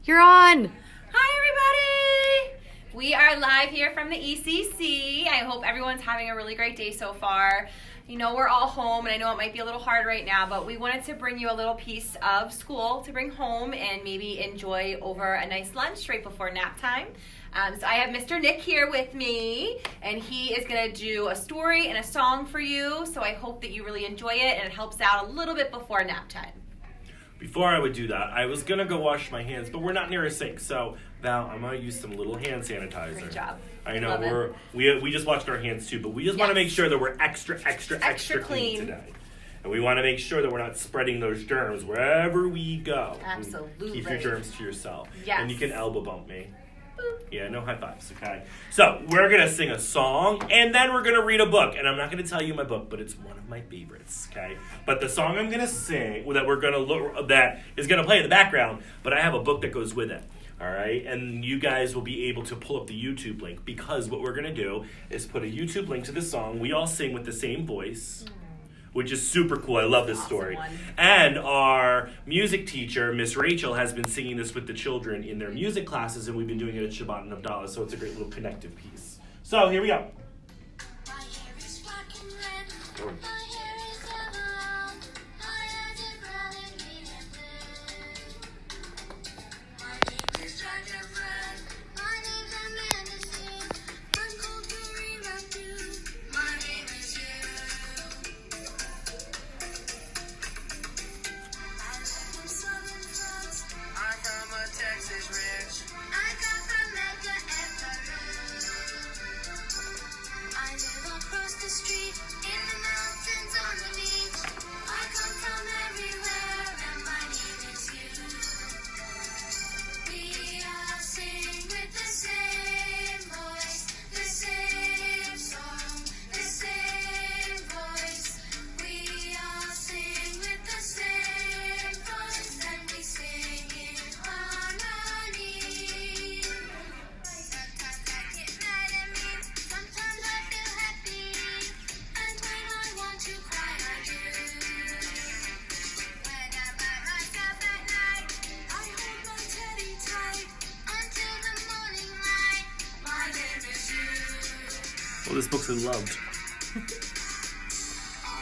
You're on. Hi, everybody. We are live here from the ECC. I hope everyone's having a really great day so far. You know, we're all home, and I know it might be a little hard right now, but we wanted to bring you a little piece of school to bring home and maybe enjoy over a nice lunch right before nap time. So I have Mr. Nick here with me, and he is going to do a story and a song for you. So I hope that you really enjoy it, and it helps out a little bit before nap time. Before I would do that, I was going to go wash my hands, but we're not near a sink. So, Val, I'm going to use some little hand sanitizer. Great job. I know we just washed our hands too, but we just want to make sure that we're extra clean today. And we want to make sure that we're not spreading those germs wherever we go. Absolutely. Keep your germs to yourself. Yes. And you can elbow bump me. Yeah, no high fives, okay? So, we're going to sing a song, and then we're going to read a book. And I'm not going to tell you my book, but it's one of my favorites, okay? But the song I'm going to sing, that is going to play in the background, but I have a book that goes with it, all right? And you guys will be able to pull up the YouTube link, because what we're going to do is put a YouTube link to the song. We all sing with the same voice, which is super cool. I love this story. One. And our music teacher, Miss Rachel, has been singing this with the children in their music classes, and we've been doing it at Shabbat and Abdallah, so it's a great little connective piece. So, here we go. My hair is black and red. My hair is yellow. My eyes are brown and green and blue. My name is Jack and Fred. My name's Amanda Sue. I'm called Karina too. My name is you. I live in southern France. I'm from a Texas ranch. I come from Mecca and Peru. I live across the street, in the mountains, on the beach. I come from everywhere, and my name is you. We all sing with the same voice, the same song, the same voice. We all sing with the same voice, and we sing in harmony. Sometimes I get mad and mean, sometimes I feel happy, and when I want to cry, I do. When I'm by myself at night, I hold my teddy tight until the morning light. My name is you. Well, this book's loved. I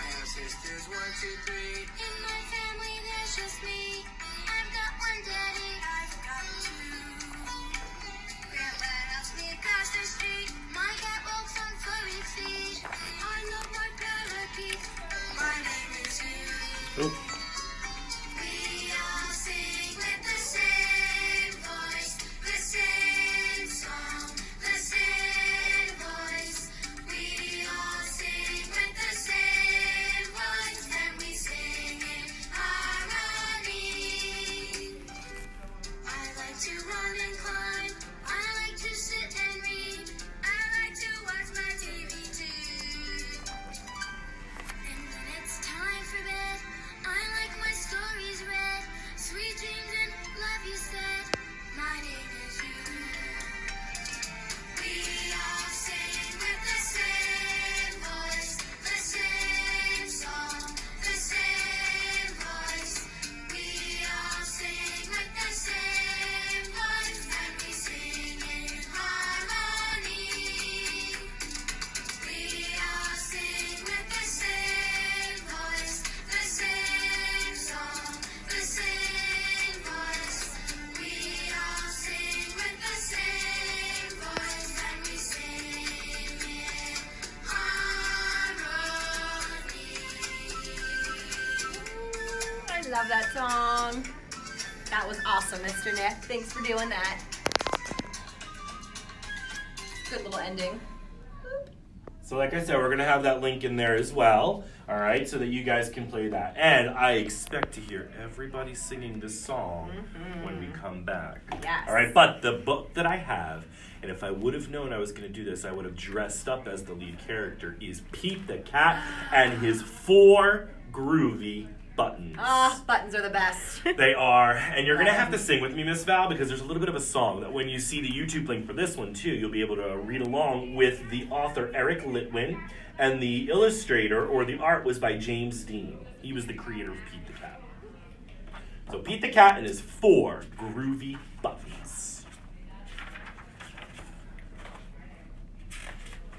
have sisters, 1, 2, 3. In my family, there's just me. I've got one daddy, I've got two. Grandpa helps me cross the street. My cat walks on furry feet. I love my parakeet. My name is you. Oh. We all sing with the same voice, the same song, the same voice. We all sing with the same voice, and we sing in harmony. I like to run and climb. I like to sit and read. I like to watch my TV too. And when it's time for bed, I like my stories read. Sweet dreams and love you said. My name is you. We all sing with the same voice, the same song, the same voice. We all sing with the same voice, and we sing in harmony. We all sing with the same voice, the same song, the same voice. We all sing with the same voice, and we sing in harmony. I love that song. That was awesome, Mr. Nick. Thanks for doing that. Good little ending. So like I said, we're going to have that link in there as well, all right, so that you guys can play that. And I expect to hear everybody singing this song when we come back. Yes. All right, but the book that I have, and if I would have known I was going to do this, I would have dressed up as the lead character, is Pete the Cat and his Four Groovy Buttons. Buttons are the best. They are. And you're going to have to sing with me, Miss Val, because there's a little bit of a song that when you see the YouTube link for this one, too, you'll be able to read along with the author Eric Litwin, and the illustrator, or the art, was by James Dean. He was the creator of Pete the Cat. So Pete the cat and his 4 groovy buttons.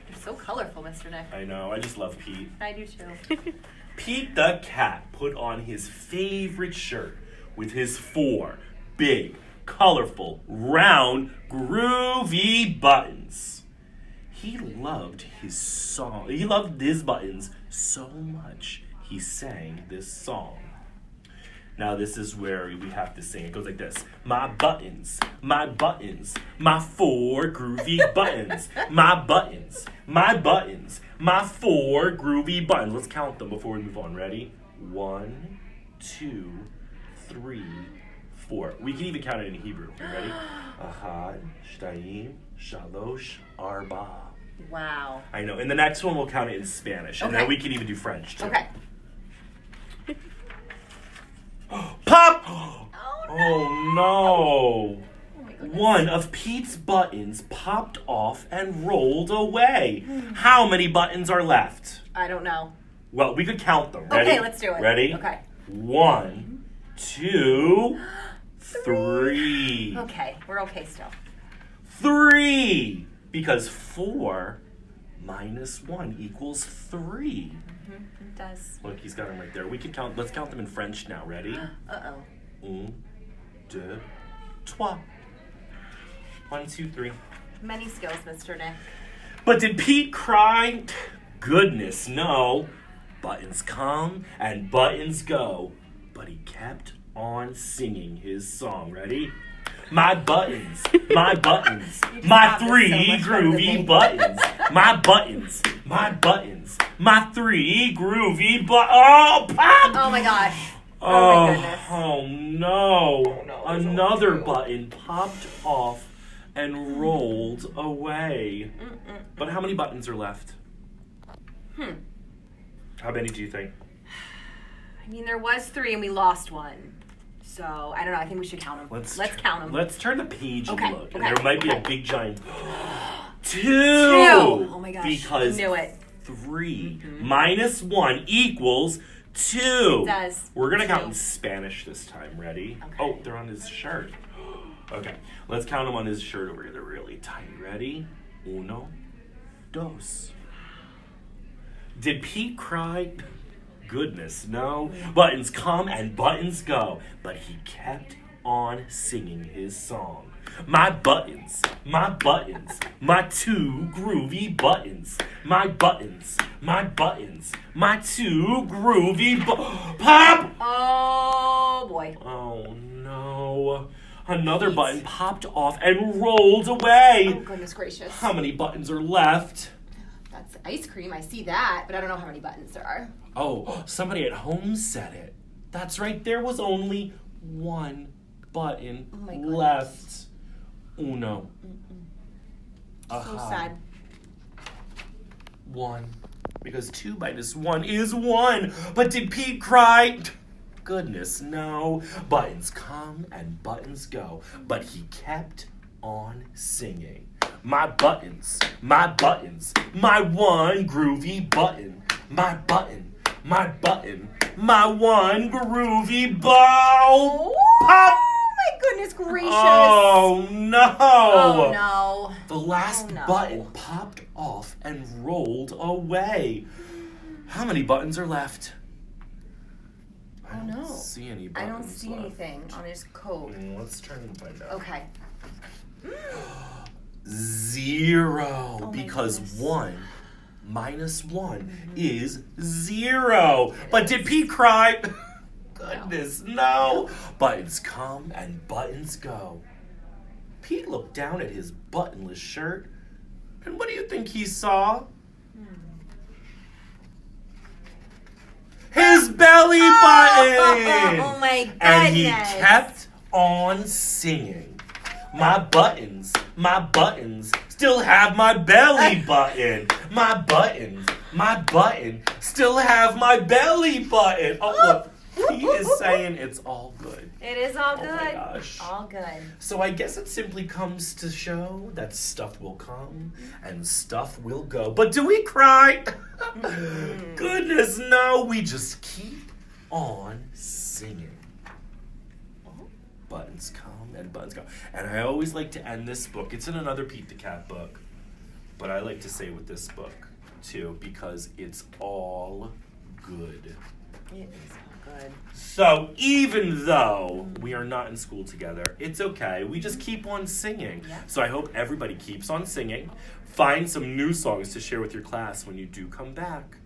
You're so colorful, Mr. Nick. I know, I just love Pete. I do too. Pete the cat put on his favorite shirt with his 4 big, colorful, round, groovy buttons. He loved his song. He loved his buttons so much, he sang this song. Now this is where we have to sing. It goes like this. My 4 groovy buttons. My 4 groovy buttons. Let's count them before we move on. Ready? 1, 2, 3, 4. We can even count it in Hebrew. You ready? Ahad, shtayim, shalosh, arba. Wow. I know. In the next one, we'll count it in Spanish. And Okay. then we can even do French, too. Okay. Pop! Oh, no. Oh, no. Oh, my goodness. One of Pete's buttons popped off and rolled away. How many buttons are left? I don't know. Well, we could count them. Ready? Okay, let's do it. Ready? Okay. 1, 2, 3. Okay, we're okay still. 3. Because 4 minus 1 equals 3. It does. Look, he's got them right there. We can count. Let's count them in French now. Ready? Uh-oh. 1, 2, 3. 1, 2, 3. Many skills, Mr. Nick. But did Pete cry? Goodness, no. Buttons come and buttons go. But he kept on singing his song. Ready? My buttons, my 3 got this so much better than groovy me. buttons. My 3 groovy buttons. Oh, pop! Oh my gosh. Oh, my goodness. oh no. no, there's Another only 2. button popped off and rolled away. But how many buttons are left? How many do you think? I mean, there was 3 and we lost 1. So, I don't know. I think we should count them. Let's count them. Let's turn the page Okay, and look. And okay, there might be a okay. big giant 2. 2. Oh my gosh. Because Knew it. 3 minus 1 equals 2. It does. We're going to count 2. in Spanish this time. Ready? Okay. Oh, they're on his shirt. Okay. Let's count them on his shirt over here. They're really tight. Ready? 1, 2. Did Pete cry? Goodness, no. Buttons come and buttons go. But he kept on singing his song. My 2 groovy buttons. My 2 groovy Pop! Oh boy. Oh no. Another Pete. button popped off and rolled away. Oh goodness gracious. How many buttons are left? That's ice cream. I see that, but I don't know how many buttons there are. Oh, somebody at home said it. That's right, there was only 1 button Oh my goodness. left. Uno. So sad. 1. Because 2 minus 1 is 1. But did Pete cry? Goodness, no. Buttons come and buttons go. But he kept on singing. My 1 groovy button. My 1 groovy bow. Pop! Oh my goodness gracious. Oh no! Oh no. The last Oh, no. button popped off and rolled away. How many buttons are left? I Oh, don't no. see any I buttons don't see left. anything on his coat. Let's try and find out. Okay. 0. Oh, my because goodness. 1 minus 1 is 0. But did Pete cry? Goodness, no. Buttons come and buttons go. Pete looked down at his buttonless shirt, and what do you think he saw? His belly button! Oh my goodness. And he kept on singing. My buttons still have my belly button. My button still have my belly button. Oh, look, he is saying it's all good. It is all Oh good. my gosh. All good. So I guess it simply comes to show that stuff will come and stuff will go. But do we cry? Goodness, no. We just keep on singing. buttons come and buttons go. And I always like to end this book. It's in another Pete the Cat book, but I like to say with this book too because it's all good. It is all good. So even though we are not in school together, it's okay. We just keep on singing. Yeah. So I hope everybody keeps on singing. Find some new songs to share with your class when you do come back.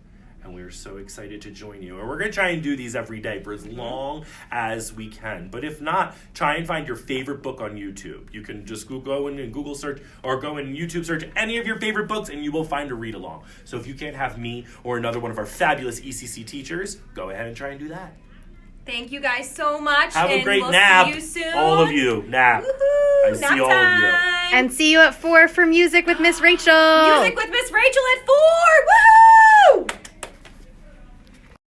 And we are so excited to join you. And we're going to try and do these every day for as long as we can. But if not, try and find your favorite book on YouTube. You can just go in and Google search or go in YouTube search any of your favorite books and you will find a read along. So if you can't have me or another one of our fabulous ECC teachers, go ahead and try and do that. Thank you guys so much. Have a and great we'll nap. See you soon. All of you, nap. Woohoo! I see Nap all of you. time. And see you at 4 for music with Miss Rachel. Music with Miss Rachel at 4. Woo!